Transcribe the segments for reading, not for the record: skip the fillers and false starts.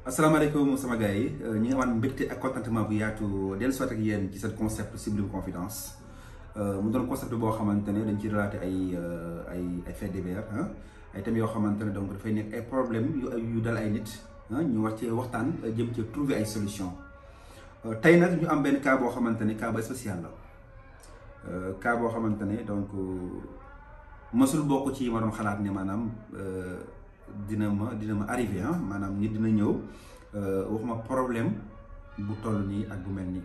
asalaamaaleykum sama gars yi ñi nga am mbégte ak contentement bu yaatu dellu soit ak yéen ci seen concept Sublime Confidence mu doon concept boo xamante ne dañ ci relaté ay faits divers ay thèmes yoo xamante ne donc dafay nekk ay problèmes yu dal ay nit ñu war ci waxtaan jëm ci trouver ay solution tey nag ñu am benn cas boo xamante ne cas ba spécial la cas boo xamante ne donc mësul bokk ci ma doon xalaat ne maanaam dina ma arrivé maanaam nit dina ñëw waxuma problème bu toll nii ak bu mel nii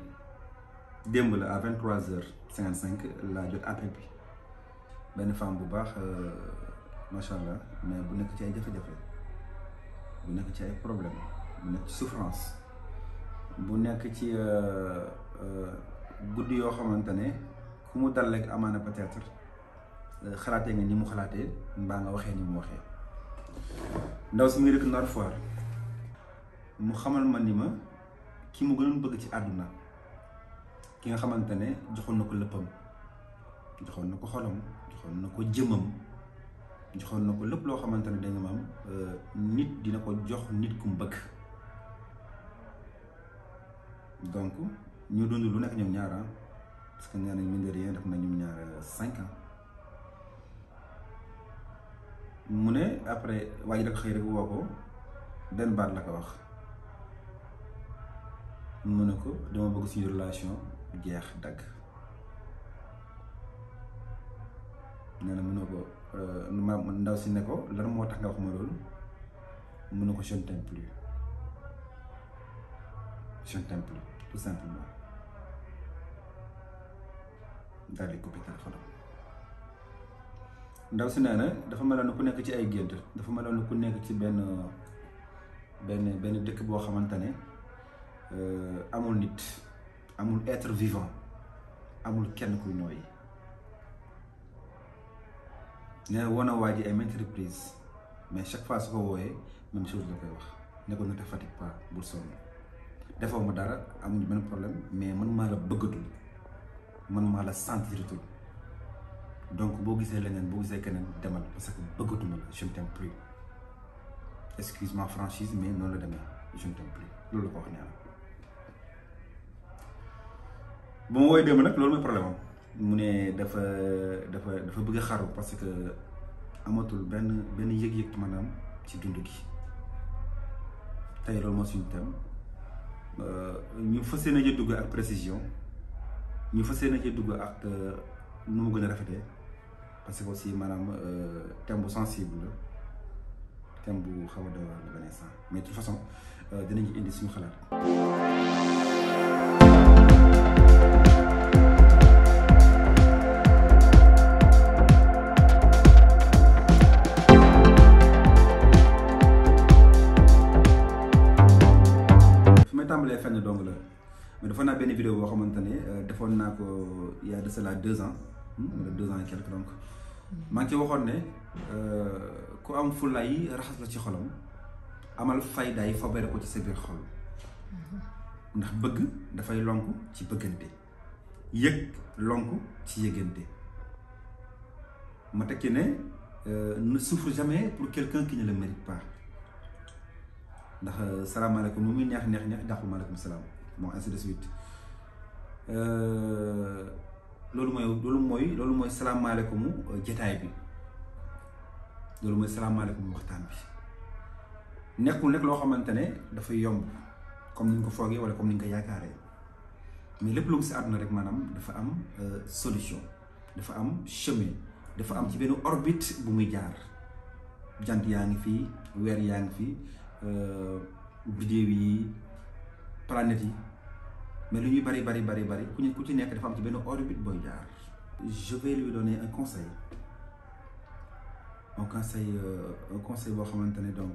démb la à 23h55 laa jot appel bi benn femme bu baax macha allah mais bu nekk ci ay jafe-jafe bu nekk ci ay problème bu nekk ci souffrance bu nekk ci guddi yoo xamante ne ku mu dal rek amaana peut-être xalaatee nga ni mu xalaatee mbaa nga waxee ni mu waxee. ndaw si muy rek Nord Foire mu xamal ma ni ma ki mu gënoon bëgg ci àdduna ki nga xamante ne joxoon na ko léppam joxoon na ko xolam joxoon na ko jëmam joxoon na ko lépp loo xamante ne danga maam nit dina ko jox nit ku mu bëgg donc ñu dund lu nekk ñoom ñaar parce que nee nañ mine de rien def na ñoom ñaar 5 ans mu ne après waa ji da ko xëy rek woo ko benn baat la ko wax mu ne ko dama bëgg suñu relation jeex dagg nee na mu ne ko ndaw si ne ko lan moo tax nga wax ma loolu mu ne ko je ne t'aime plus tout simplement daal di coupé téléphone ndaw si nee na dafa meloon na ku nekk ci ay gént dafa meloon na ku nekk ci benn dëkk boo xamante ne amul nit amul être vivant amul kenn kuy nooyi nee na woon a waa ji ay maintes reprises mais chaque fois su ko wooyee même chose la koy wax ne ko ne te fatigue pas bul sonn defoo ma dara amuñu benn problème mais man maa la bëggatul man maa la sentiratul donc boo gisee leneen boo gisee keneen demal parce que bëggatuma la je ne t'aime plus excuse-moi franchise mais noonu la demee je ne t'aime plus loolu la ko wax nee na bu ma woowee démb nag loolu mooy problème am mu ne dafa bëgg a xaru parce que amatul benn yëg-yëg maanaam ci dund gi tey loolu moo suñu thème ñu fas yéene ci dugg ak précision ñu fas yéene ci dugg ak nu mu gën a rafetee parce que aussi maanaam thème bu sensible la thème bu xaw a doy waar la benn instant mais de toute façon dinañ ci indi suñu xalaat. fi may tàmbalee fenn dong la mais defoon naa benn vidéo boo xamante ne defoon naa ko il y a de cela 2 ans. wala 2 ans et quelques donc maa ngi ci waxoon ne ku am fulla yi raxas la ci xolam amal fayda yi fobere ko ci sa biir xol ndax bëgg dafay lonk ci bëggante yëg lonk ci yëgante ma tekki ne ne souffre jamais pour quelqu'un qui ne le mérite pas ndax salaamaaleykum lu muy neex dàqul maaleykum salaam bon ainsi de suite loolu mooy salaamaaleykum jotaay bi loolu mooy salaamaaleykum waxtaan bi nekkul nekk loo xamante ne dafay yomb comme ni ñu ko foogee wala comme ni ñu ko yaakaaree mais lépp lu mu si àdduna rek maanaam dafa am solution dafa am chemin dafa am ci benn orbite bu muy jaar jant yaa ngi fii weer yaa ngi fii bidéew yi planètes yi mais lu ñuy bari ku ci nekk dafa am ci benn orbite booy jaar. je vais lui donner un conseil boo xamante ne donc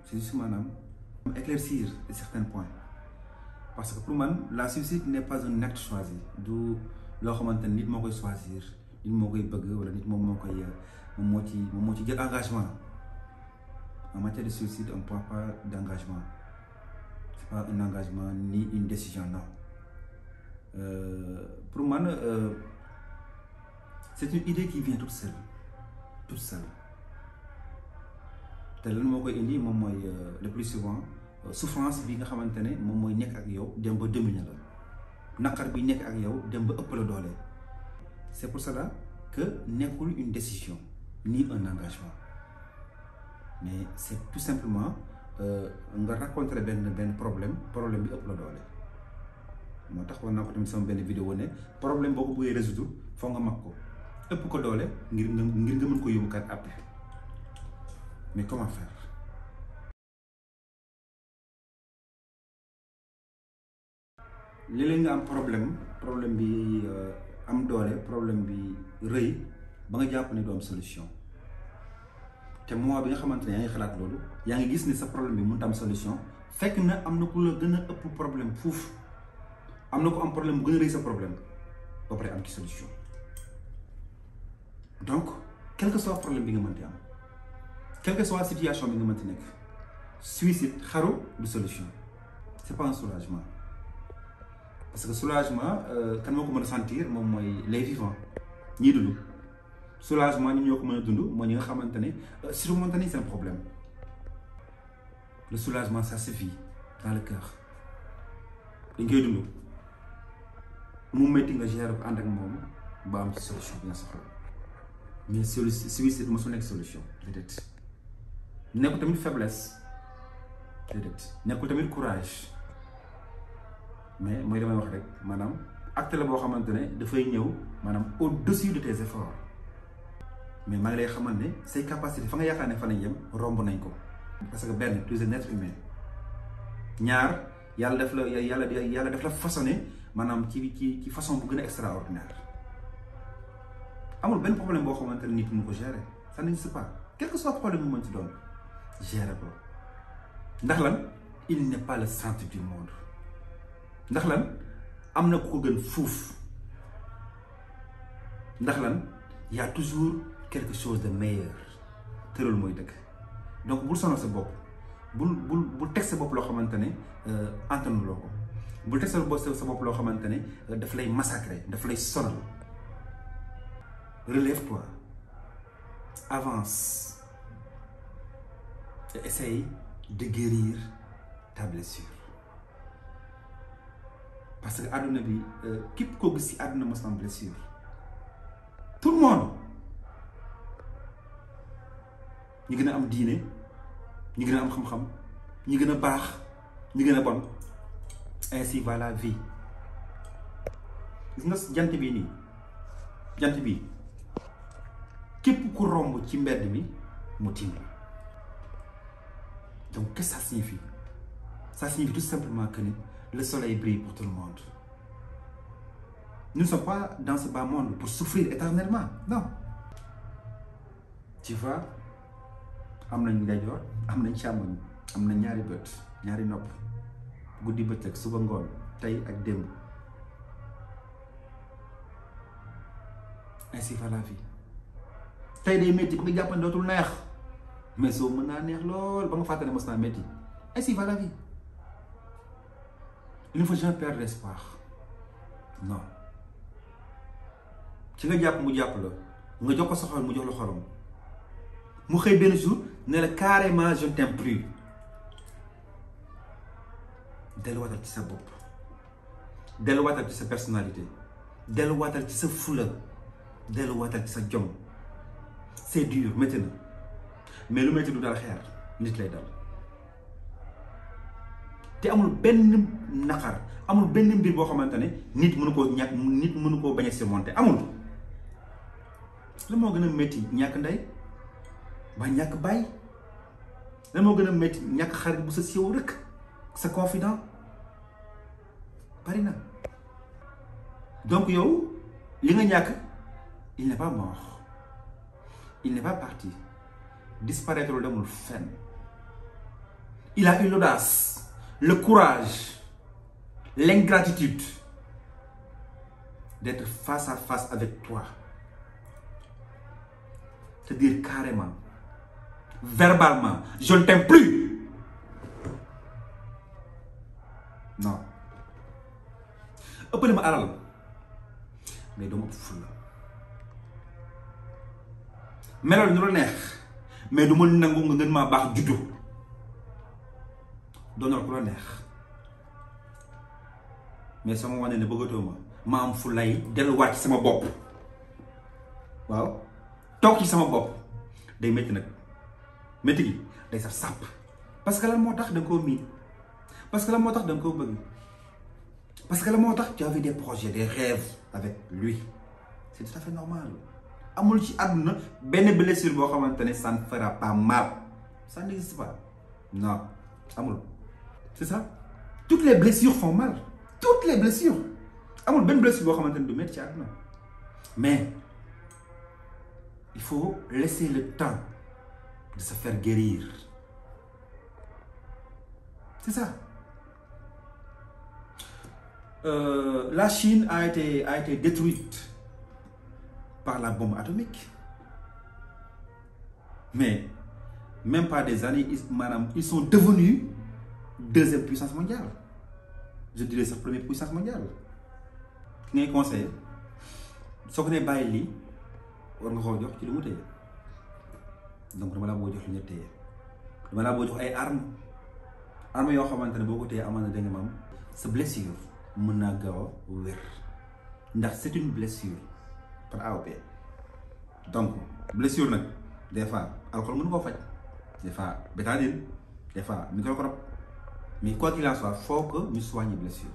c'est juste maanaam éclaircir certains points parce que pour man la suicide n'est pas un acte choisi du loo xamante ne nit moo koy choisir nit moo koy bëgg wala nit moom moo ci jël engagement en matière de suicide on ne parle pas d'engagement c'est pas un engagement ni une décision non. Pour moi, c'est une idée qui vient toute seule. te lan moo koy indi moom mooy le plus souvent souffrance bi nga xamante ne moom mooy nekk ak yow dem ba dominer la naqar bi nekk ak yow dem ba ëpp la doole. C'est pour cela que nekkul une décision ni un engagement mais c'est tout simplement nga rencontrer benn problème bi ëpp la doole. moo tax war naa ko tamit sama benn vidéo ne problème boo ko bëggee résoudre foog nga mag ko ëpp ko doole ngir nga mën ko yóbbu kat après mais comment faire. léeg-léeg nga am problème bi am doole problème bi rëy ba nga jàpp ne du am solution te moment bi nga xamante ne yaa ngi xalaat loolu yaa ngi gis ni sa problème bi mënut am solution fekk na am na ku la gën a ëpp problème fuuf am na ko am problème bu gën a rëy sa problème ba pare am ci solution. donc quel que soit problème bi nga mënti am quelle que soit situation bi nga mënti nekk suicide xaru du solution c'est pas un soulagement. Parce que soulagement kan moo ko mën a sentir moom mooy les vivants ñii dund soulagement ñi ñoo ko mën a dund mooy ñi nga xamante ne surmonter nañ seen problème. Le soulagement ça se vit dans le cœur dañ koy dund mu métti nga gérer ko ànd ak moom ba am ci solution bi nga soxla mais suicide mosul nekk solution déedéet nekkul tamit faiblesse déedéet nekkul tamit courage. mais mooy damay wax rek maanaam acte la boo xamante ne dafay ñëw maanaam au-dessus de tes efforts mais maa ngi lay xamal ne say capacité fa nga yaakaar ne fa lañ yem romb nañ ko. parce que benn tu es un être humain ñaar yàlla def la façonné maanaam ci façon bu gën a extraordinaire amul benn problème boo xamante ne nit mu ko gérer ça n'existe pas quel que soit problème mu mën ci doon gérer ko ndax lan il n'est pas le centre du monde. ndax lan am na ku ko gën fuuf ndax lan y a toujours quelque chose de meilleur te loolu mooy dëgg donc bul sonal sa bopp bul teg sa bopp loo xamante ne antanuloo ko bul teg sa bopp loo xamante ne daf lay massacrer daf lay sonal. Relève-toi, avance et essaye de guérir ta blessure. Parce que àdduna bi képp koo gis ci àdduna mos am blessure tout le monde ñi gën a am diine ñi gën a am xam-xam ñi gën a baax ñi gën a bon ainsi va la vie. gis nga jant bi nii jant bi képp ku romb ci mbedd mi mu tiim la. Donc qu'est-ce que ça signifie? Ça signifie tout simplement que le soleil brille pour tout le monde. Nous ne sommes pas dans ce bas monde pour souffrir éternellement. Non. Tu vois, am nañ ndeyjoor am nañ càmmoñ am na ñaari bët ñaari nopp guddi bëccëg suba ngoon tey ak démb. Ainsi va la vie. Tey day métti ku ko jàppane dootul neex mais soo mën naa neex lool ba nga fàtte ne mos naa métti. Ainsi va la vie. Il ne faut jamais perdre l'espoir. Non. ci nga jàpp mu jàpp la nga jox ko sa xol mu jox la xolam mu xëy benn jour ne la carrément je ne t'aime plus. delluwaatal ci sa bopp delluwaatal ci sa personnalité delluwaatal ci sa fula delluwaatal ci sa jom. C'est dur métti na mais lu métti du dal xeer nit lay dal te amul benn naqar amul benn mbir boo xamante ne nit mënu koo ñàkk nit mënu koo bañ a surmonter amul. la moo gën a métti ñàkk ndey ba ñàkk bàyyi la moo gën a métti ñàkk xarit bu sa siiw rek sa confident bari na. donc yow li nga ñàkk il n'est pas mort. Il n'est pas parti. Disparaître le demul fenn. Il a eu l'audace, le courage, l'ingratitude d'être face à face avec toi. Te dire carrément, verbalement, je ne t'aime plus. Non. Ëppale ma alal mais dama ëpp fulla. melal ñu la neex mais du ma nangu nga gën maa baax juddu doonal ku la neex mais sama wane ne bëggatoo ma am fu lay delluwaat ci sama bopp waaw toog ci sama bopp day métti nag métti gi day saf sàpp parce que lan moo tax da nga koo miin parce que lan moo tax da nga koo bëgg parce que lan moo tax tu avais des projets des rêves avec lui c'est tout à fait normal amul ci àdduna benn blessure boo xamante ne ça ne fera pas mal ça n'existe pas non amul c'est ça toutes les blessures font mal toutes les blessures amul benn blessure boo xamante ne du métti ci àdduna mais il faut laisser le temps de se faire guérir c'est ça. La Chine a été détruite par la bombe atomique mais même pas des années ils sont devenus deuxième puissance mondiale je dirais sax première puissance mondiale ki ngay conseillé soo ko nee bàyyi lii war nga koo jox ci lu mu téye donc dama laa boo jox li nga téye dama laa boo jox ay armes yoo xamante ne boo ko téye amaana da nga maam sa blessure mën naa gaaw a wér ndax c'est une blessure par A ou B donc blessure nag des fois alcool mënu koo faj des fois bétadine des fois microcrobe mais quoi qu'il en soit faut que ñu soigner blessure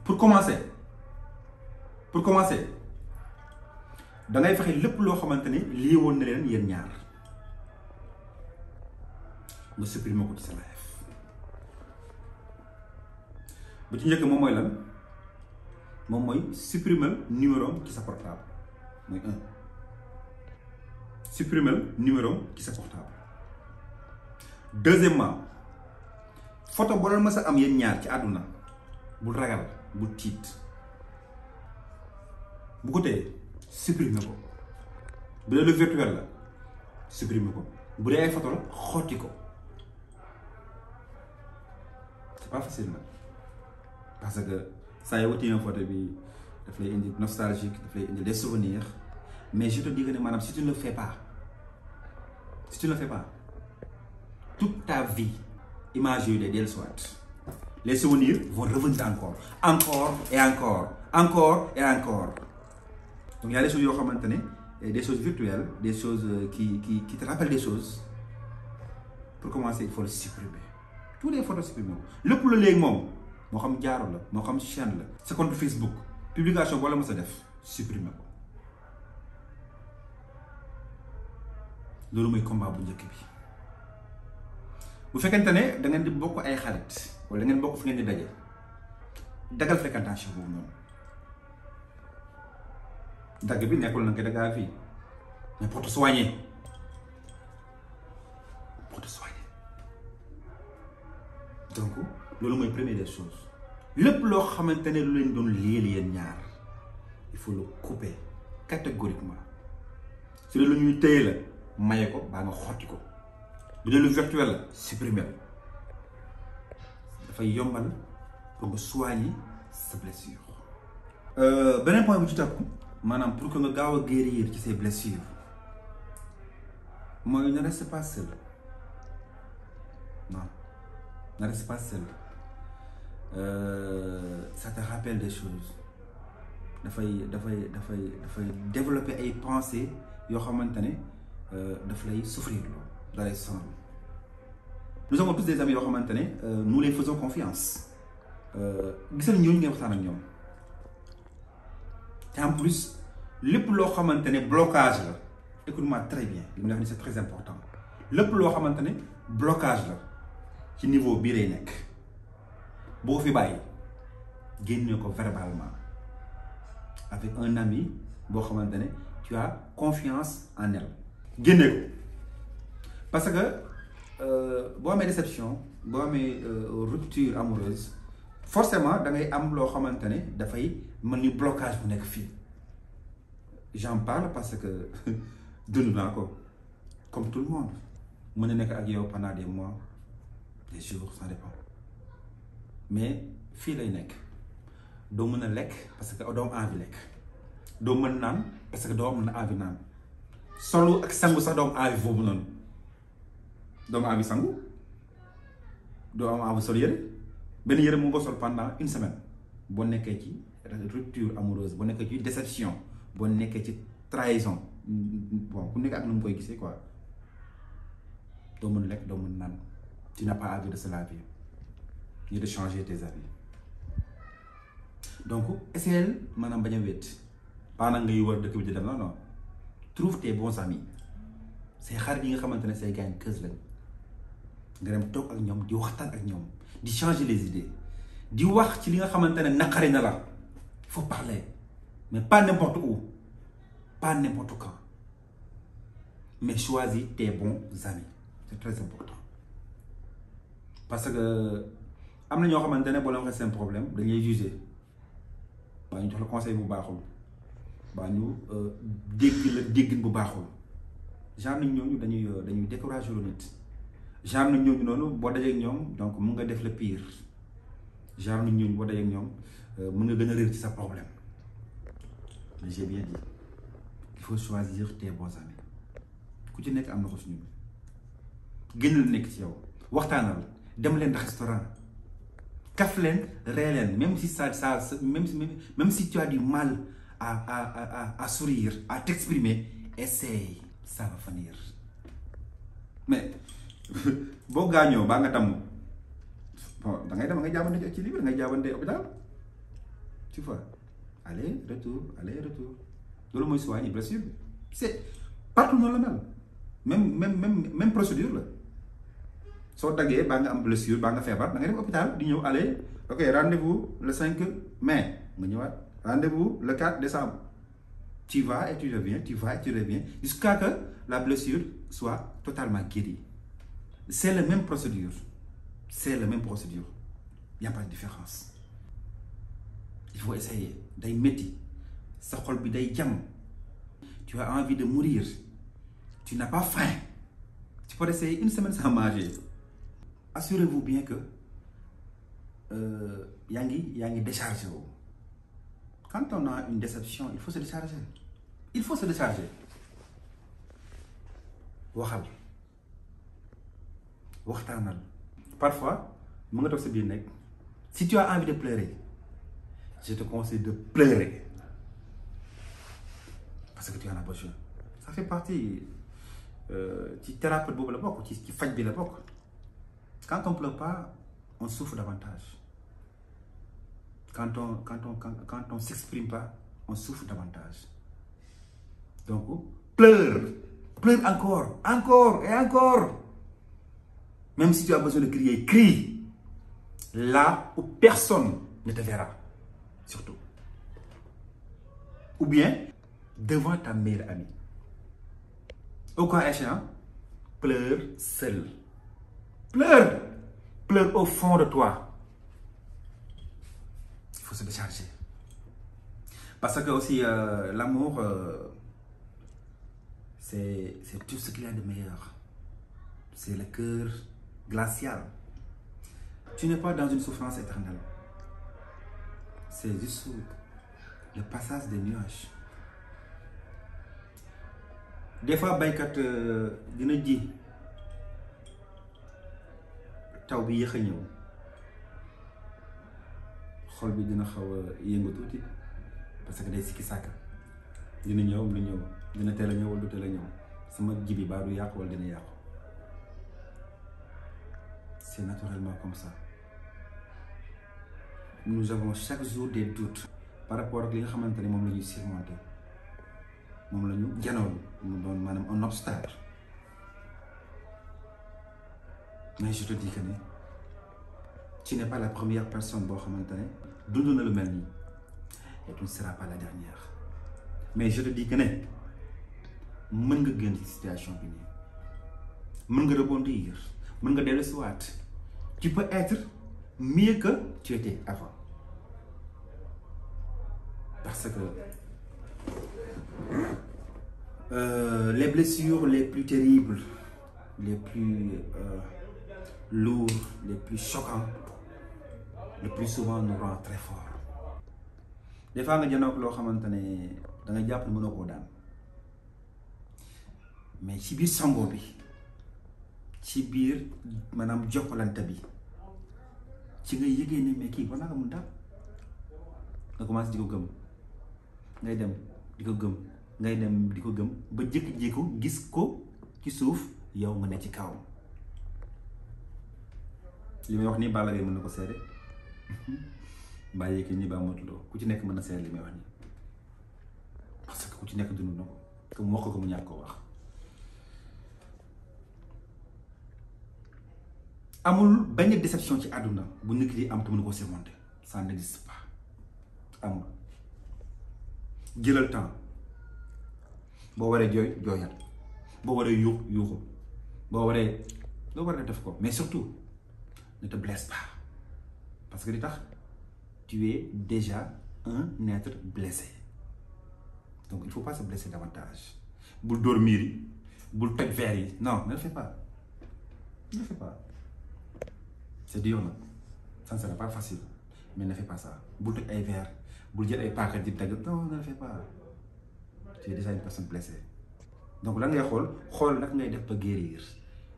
pour commencer da ngay fexe lépp loo xamante ne lii woon na leen yéen ñaar nga supprimer ko ci sa life bu ci njëkk moom mooy lan moom mooy supprimer numéro ci sa portable mooy supprimer numéro ci sa portable deuxièmement photo boo leen mës a am yéen ñaar ci àdduna bul ragal bul tiit bu ko téye supprimer ko bu dee lu virtuel la supprimer ko bu dee ay photo la xotti ko c'est pas facile nag parce que saa yoo wutee photo bi daf lay indi nostalgique daf lay indi des souvenirs mais je te dis que ne maanaam si tu ne le fais pas toute ta vie image yooyu day dellusiwaat les souvenirs vont revenir encore et encore donc il y a des choses yoo xamante ne des choses virtuelles des choses qui te rappellent des choses pour commencer il faut le supprimer tous les photos supprimer ko lépp lu léegi moom moo xam jaaro la moo xam chaîne la sa compte Facebook publication boo la mës a def supprimer ko loolu mooy combat bu njëkk bi bu fekkente ne da ngeen di bokk ay xarit wala da ngeen bokk fi ngeen di daje dagal fréquentation boobu noonu dagg bi nekkul na nga dagaa fii mais pour te soigner donc loolu mooy première des choses lépp loo xamante ne lu leen doon liyeel yéen ñaar il faut le couper catégoriquement su dee lu ñuy téye la maye ko baa nga xotti ko bu dee lu virtuel la supprimer dafay yombal pour nga soigner sa blessure. Beneen point bu ci topp maanaam pour que nga gaaw a guérir ci ces blessures mooy ne reste pas seul non ne reste pas seul ça te rappelle des choses dafay développer ay pensées yoo xamante ne daf lay souffrir loolu da lay sonal. Nous avons tous des amis yoo xamante ne nous les faisons confiance gisal ñooñu ngay waxtaan ak ñoom te en plus lépp loo xamante ne blocage la écoute-moi très bien li ma wax ni c'est très important lépp loo xamante ne blocage la ci niveau bii lay nekk boo ko fi bàyyi génne ko verbalement avec un ami boo xamante ne tu as confiance en elle génne ko parce que boo amee déception boo amee rupture amoureuse forcément da ngay am loo xamante ne dafay mel ni blocage bu nekk fii j'en parle parce que dund naa ko comme tout le monde mën na nekk ak yow pendant des mois des jours ça dépend mais fii lay nekk doo mën a lekk parce que doo am envie lekk doo mën naan parce que doo mën a envie naan solu ak sangu sax doo am envie boobu noonu doo am envie sangu doo am envie sol yére benn yére mu nga ko sol pendant une semaine boo nekkee ci rupture amoureuse boo nekkee ci déception boo nekkee ci trahison bon ku nekk ak nu mu koy gisee quoi doo mën lekk doo mën naan tu n'as pas envie de se laver ni de changer tes habits donc essayel maanaam bañ a wéet pas nag ngay wër dëkk bi di dem non trouve tes bons amis say xarit yi nga xamante ne say gaañ kës lañ nga dem toog ak ñoom di waxtaan ak ñoom di changer les idées di wax ci li nga xamante ne naqari na la il faut parler mais pas n'importe où pas n'importe quand mais choisis tes bons amis c'est très important parce que am na ñoo xamante ne boo leen waxee seen problème dañuy juger baa ñu jox la conseil bu baaxul baa ñu dégg la déggin bu baaxul genre nit ñooñu dañuy décourager lu nit genre nit ñooñu noonu boo dajee ak ñoom donc mun nga def le pire genre nit ñooñu boo dajee ak ñoom mun nga gën a réer ci sa problème mais j'ai bien dit il faut choisir tes bons amis ku ci nekk am na ko suñu gën la nekk ci yow waxtaanal dem leen restaurant kaf leen ree leen même si même si tu as du mal à sourire à t'exprimer essaye ça va venir mais boo gaañoo baa nga tàmm bon da ngay dem ngay jaabante ci lii da ngay jaabante hôpital tu vois aller retour loolu mooy soigner blessure bi c'est partout noonu la mel même procédure la soo daggee baa nga am blessure baa nga feebar da ngay dem hôpital di ñëw aller ok rendez-vous le 5 mai nga ñëwaat rendez-vous le 4 décembre tu vas et tu reviens jusqu'à que la blessure soit totalement guérie. C'est la même procédure. Il n'y a pas de différence. Il faut essayer. Day métti sa xol bi day jam. Tu as envie de mourir. Tu n'as pas faim. Tu peux essayer une semaine sans manger. Assurez-vous bien que yaa ngi déchargé wu. Quand on a une déception, il faut se décharger. waxtaanal parfois mu nga toog sa biir nekk si tu as envie de pleurer je te conseille de pleurer parce que tu en as besoin ça fait partie ci thérapeute boobu la bokk ci faj bi la bokk quand on pleure pas on souffre davantage quand on s'exprime pas on souffre davantage donc pleure encore et encore. Même si tu as besoin de crier, crie là où personne ne te verra, surtout. Ou bien devant ta meilleure amie. Au cas échéant, pleure seul. Pleure au fond de toi. Il faut se décharger. Parce que aussi l'amour, c'est tout ce qu'il y a de meilleur. C'est le cœur glacial. Tu n'es pas dans une souffrance éternelle. C'est juste le passage des nuages. Des fois baykat dina ji taw bi yéex a ñëw xol bi dina xaw a yëngu tuuti parce que day sikki sàkka dina ñëw lu ñëw dina teel a ñëw wala du teel a ñëw sama ji bi baa du yàqu wala dina yàqu. C'est naturellement comme ça. Nous avons chaque jour des doutes par rapport ak li nga xamante ne moom la ñuy surmonter moom la ñu janoon mu doon maanaam un obstacle mais je te dis que ne tu n'es pas la première personne boo xamante ne dund na lu mel nii et tu ne seras pas la dernière mais je te dis que ne mën nga génn ci situation bi nii mën nga rebondir mën nga dellu si waat tu peux être mieux que tu étais avant parce que les blessures les plus terribles les plus lourdes les plus choquantes le plus souvent nous rend très fort des fois nga jënoog loo xamante ne da nga jàpp ne mënoo koo daan mais ci biir sango bi ci biir maanaam jokkalante bi ci nga yëgee ne mais kii war naa ko mun daal nga commencé di ko gëm ngay dem di ko gëm ngay dem di ko gëm ba jékki-jékki gis ko ci suuf yow nga ne ci kawam li may wax nii Balla Gaye mën na ko seede mbaa Yékini ba Modou Lô ku ci nekk mën na seede li may wax nii parce que ku ci nekk dund na ko que mu wax ko mu ñàkk koo wax. amul benn déception ci àdduna bu nit ki am te mënu ko surmonter ça n'existe pas amul jëlal temps boo waree jooy jooyal boo waree yuuxu boo waree loo war a def ko mais surtout ne te blesse pas parce que li tax tu es déjà un être blessé donc il faut pas se blesser davantage bul dóor miir yi bul toj verre yi non ne le fais pas ne le fais pas. C'est dur nag ça ne sera pas facile mais ne fais pas ça bul toj ay verre bul jël ay paaka di dagg non ne le fais pas tu es déjà une personne blessée donc lan ngay xool nag ngay def ba guérir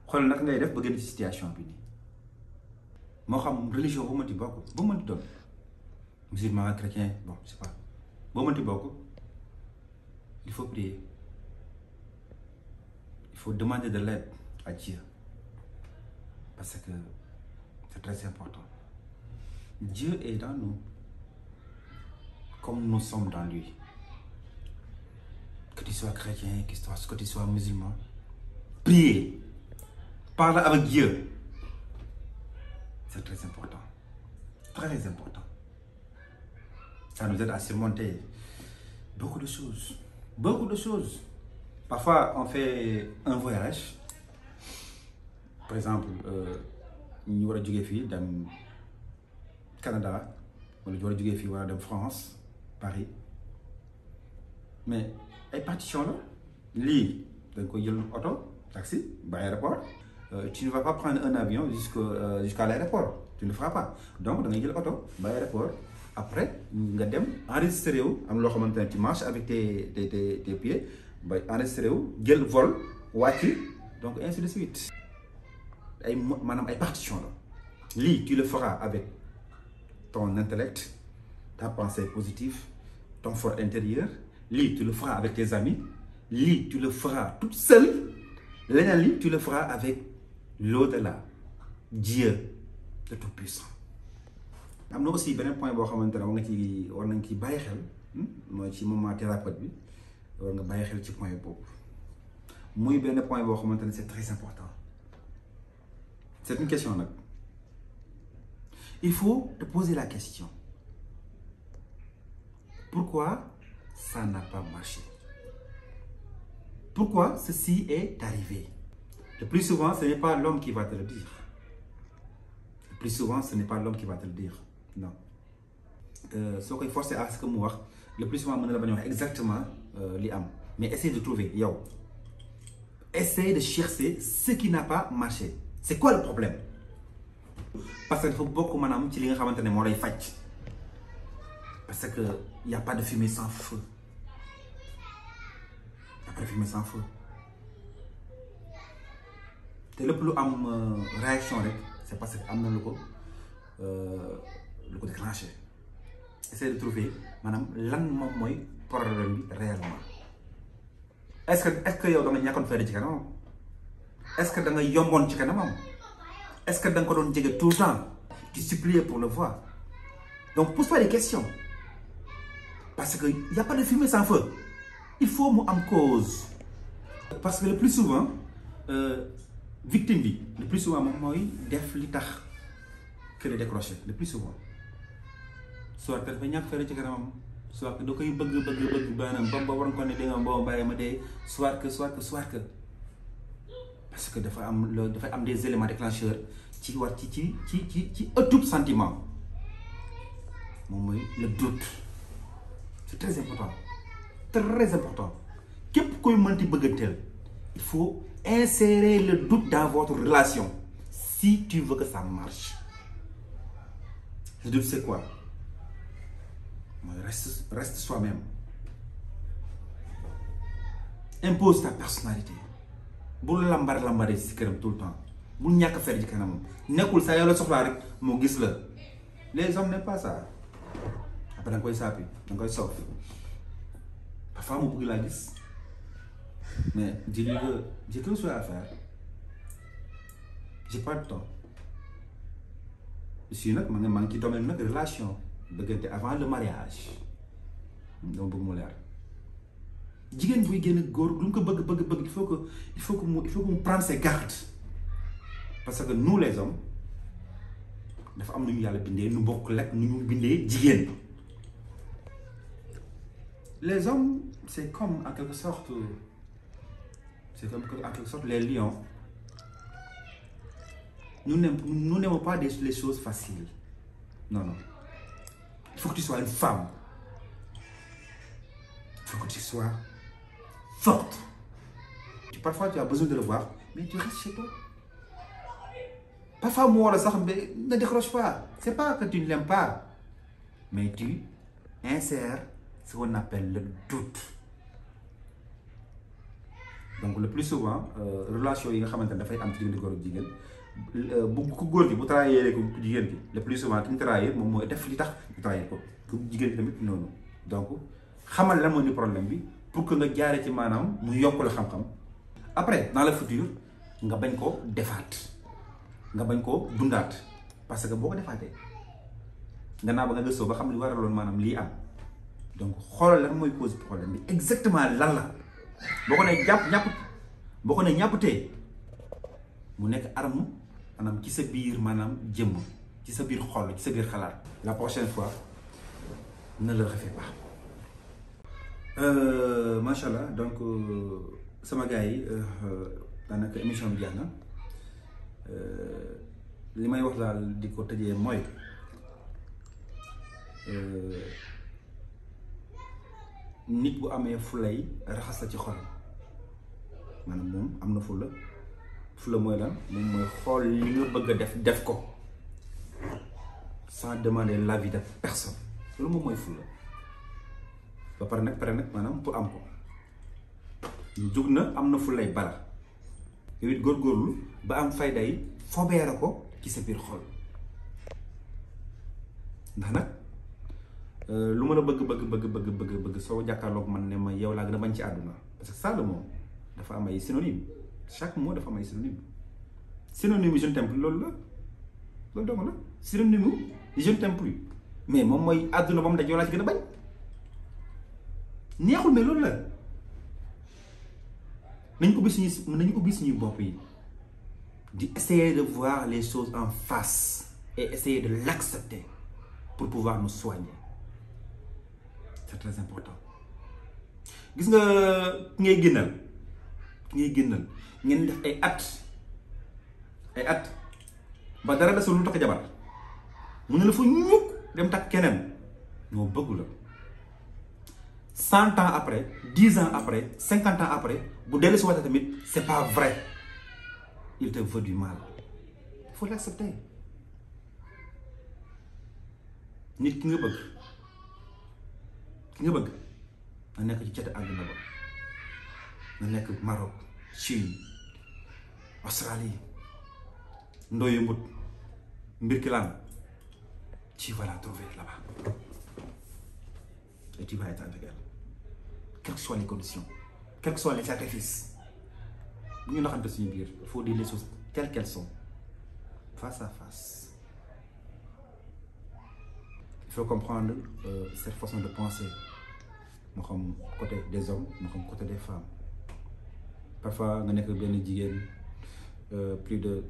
xool nag ngay def ba génn ci situation bi nii moo xam religion boo mënti bokk boo mënti doon musulman chrétien bon je sais pas boo mënti bokk il faut prier il faut demander de l'aide à Dieu parce que c'est très important. Dieu est dans nous, comme nous sommes dans lui. Que tu sois chrétien, que tu sois musulman, prier, parler avec Dieu, c'est très important. Très important. Ça nous aide à surmonter beaucoup de choses. Beaucoup de choses. Parfois, on fait un voyage. Par exemple, ñu war a jógee fii dem Canada wala ñu war a jógee fii war a dem France Paris mais ay partition la lii da nga koy jël oto taxi ba aéroport tu ne vas pas prendre un avion jusqu'à l'aéroport tu ne le feras pas donc da ngay jël oto ba aéroport après nga dem enregistré wu am loo xamante ne tu marches avec tes pieds ba enregistré wu jël vol wàcc donc ainsi de suite. Maanaam ay partition la lii tu le feras avec ton intellect ta pensée positive ton fort intérieur lii tu le feras avec tes amis lii tu le feras toute seule leneen lii tu le feras avec l'au-delà Dieu le Tout-Puissant. am na aussi beneen point boo xamante ne war nañ ci bàyyi xel mooy ci moment thérapeute bi war nga bàyyi xel ci point boobu muy benn point boo xamante ne c'est très important. C'est une question là. Il faut te poser la question. Pourquoi ça n'a pas marché? Pourquoi ceci est arrivé? Le plus souvent, ce n'est pas l'homme qui va te le dire. Le plus souvent, ce n'est pas l'homme qui va te le dire. Non. Ce qu'il faut, c'est à ce que moi, le plus souvent, je vais exactement l'IAM. Mais essaye de trouver, yo. Essaye de chercher ce qui n'a pas marché. C'est quoi le problème? Parce qu'il faut beaucoup de ci li nga xamante ne moo lay faj parce que y a pas de fumée sans feu. Y a pas de fumée sans feu. te lépp lu am réaction rek c'est parce que am na lu ko déclenché. Essaye de trouver maanaam lan moom mooy problème bi réellement. Est-ce que yow da nga ñàkkoon fayda ci kanamam? Est-ce que da nga yomboon ci kanamam? Est-ce que da nga ko doon jege tout le temps? Tu suppliais pour le voir. Donc pose-toi des questions. Parce que y a pas de fumée sans feu. Il faut mu am cause. Parce que le plus souvent victime bi le plus souvent moom mooy def li tax que le décroché le plus souvent. Soit que dafa ñàkk fayda ci kanamam. Soit que da koy bëgg baanaam ba waroon ko ne da nga boo bàyyi ma dee. Soit que. Parce que dafay am des éléments déclencheurs ci ëttub sentiment moom mooy le doute. C'est très important. Très important. Képp koy mënti bëgganteel il faut insérer le doute dans votre relation si tu veux que ça marche. Le doute c'est quoi? Reste soi-même. Impose ta personnalité. Bul lambaree si këram tout le temps bul ñàkk fer ci kanamam nekkul saa yoo la soxlaa rek moo gis la les hommes n'aiment pas ça après da nga koy saapi da nga koy soof parfois mu bëgg laa gis mais dis-lui que j'ai quelque chose à faire j'ai pas de temps si nag maa ngi ci domaine nag relation bëggante avant le mariage dama bëgg mu leer jigéen buy génn góor lu mu ko bëgg il faut que mu prendre ses gardes parce que nous les hommes dafa am nu ñu yàlla bindee nu bokk lekk nu ñu bindee jigéen. Les hommes c'est comme en quelque sorte les lions. Nous n'aimons pas les choses faciles. Non. Il faut que tu sois une femme. Il faut que tu sois forte. Parfois tu as besoin de le voir, mais tu restes chez toi. Parfois moi ne décroche pas. C'est pas que tu ne l'aimes pas, mais tu insères ce qu'on appelle le doute. Donc le plus souvent relation yi nga xamante ne dafay am ci diggante góor ak jigéen bu ku góor gi bu trahir ko jigéen gi le plus souvent ki ñu trahir moom mooy def li tax ñu trahir ko ku jigéen gi tamit noonu. Donc xamal lan moo ñu problème bi pour que nga jaaree ci maanaam mu yokk la xam-xam. Après dans le futur nga bañ ko defaat nga bañ ko dundaat parce que boo ko defaatee gannaaw ba nga gëstoo ba xam li waraloon maanaam lii am donc xoolal lan mooy cause problème bi exactement lan la. boo ko nee boo ko nee ñàpptee mu nekk arme maanaam ci sa biir maanaam jëmm ci sa biir xol ci sa biir xalaat. La prochaine fois ne le refais pas. Macha allah donc sama gars yi daanaka émission bi jeex na li may wax daal di ko tëjee mooy nit bu amee fulay raxas la ci xol maanaam moom am na fula mooy lan moom mooy xool li nga bëgg a def ko sans demander l'avis de personne loolu moom mooy fula ba pare nag maanaam pour am ko jug na am na fulay bala yow it góorgóorlu ba am fayda yi fobeere ko ci sa biir xol ndax nag lu ma la bëgg soo jàkkaarloog man ne ma yow laa gën a bañ ci àdduna parce que ça le mot dafa am ay synonyme chaque mot dafa am ay synonyme yi je ne t'aime plus loolu dong la synonyme yi je ne t'aime plus mais moom mooy àdduna ba mu daj yow laa ci gën a bañ neexul mais loolu la nañu ubbi suñuy bopp yi di essayer de voir les choses en face et essayer de l'accepter pour pouvoir nous soigner. C'est très important. Gis nga ki ngay génnal ngeen def ay at ba dara desul lu takk jabar mu ne la fa ñukk dem takk keneen ñoo bëggu la 100 ans après 10 ans après 50 ans après bu dellu si waxee tamit c'est pas vrai, il te veut du mal, il faut l'accepter. Nit ki nga bëgg na nekk ci cati àdduna ba na nekk Maroc, Chine, Australie, Ndoye Mbut, Mbirkilaan, tu vas la trouver là-bas et tu vas être avec elle quelles que soient les conditions, quels que soient les sacrifices. Bu ñu naxante suñu biir, il faut dire les choses telles qu'elles sont, face à face. Il faut comprendre cette façon de penser, moo côté des hommes, moo côté des femmes. Parfois nga nekk benn jigéen plus de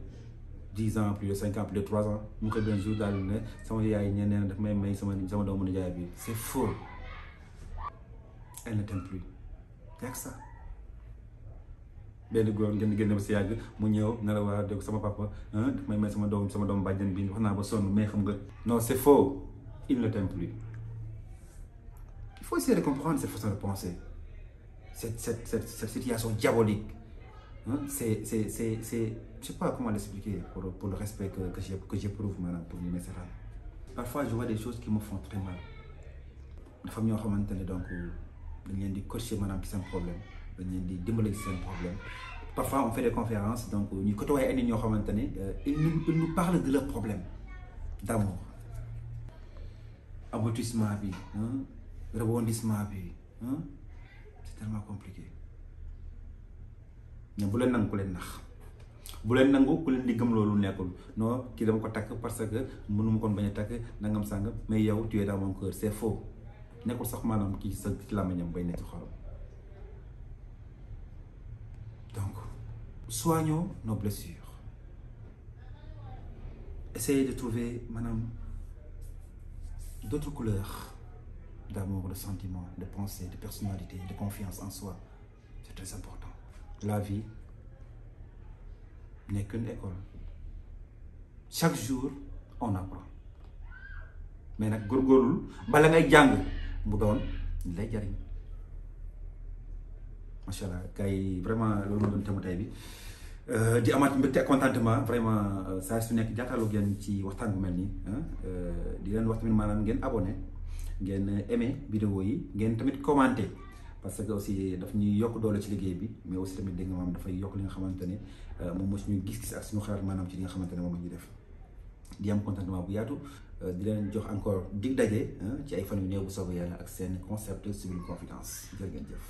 10 ans, plus de 5 ans, plus de 3 ans mu koy benn jour daal ne sama yaay ñeneen daf may sama doomu nijaay bi. C'est faux. Elle ne t'aime plus. Y'a que ça. benn góor ngeen génn ba si yàgg mu ñëw ne la waa dégg sama papa daf may sama doom bàjjen bi wax naa ba sonn mais xam nga. Non, c'est faux. Il ne t'aime plus. Il faut essayer de comprendre cette façon de penser, cette situation diabolique. C'est, je sais pas comment l'expliquer pour le respect que j'éprouve maintenant pour mes enfants. Parfois, je vois des choses qui me font très mal. Les familles ont maintenant donc dañ leen di coacher maanaam ci seen problème, dañ leen di dimbali ci seen problème. Parfois, on fait des conférences donc ñu côtoyer ay nit ñoo xamante ne ils nous parlent de leurs problèmes d'amour. aboutissement bi rebondissement bi c'est tellement compliqué mais bu leen nangu ku leen nax bu leen nangu ku leen di gëm loolu nekkul non kii dama ko takk parce que mënuma kon bañ a takk nangam sàngam mais yow tu es dans mon cœur c'est faux nekkul sax maanaam kii sa làmmiñam bay nekk ci xolam. Donc soignons nos blessures. Essayez de trouver d'autres couleurs d'amour, de sentiments, de pensée, de personnalité, de confiance en soi. C'est très important. La vie n'est qu'une école. Chaque jour, on apprend. Mais nag góorgóorlu bala ngay jàng mu doon lay jariñ. Macha allah gars yi vraiment loolu doon thème tey bi di amaat mbégte ak contentement vraiment saa su nekk jàkkaarloo ngeen ci waxtaan bu mel nii di leen wax tamit maanaam ngeen abonné ngeen aimé vidéo yi ngeen tamit commenté parce que aussi daf ñuy yokk doole ci liggéey bi mais aussi tamit dégg nga maanaam dafay yokk li nga xamante ne moom moo suñu gis-gis ak suñu xalaat maanaam ci li nga xamante ne moom la ñuy def di am contentement bu yaatu di leen jox encore dig daje ci ay fan yu néew bu soobee yàlla ak seen concept Sublime Confidence jërë ngeen jëf.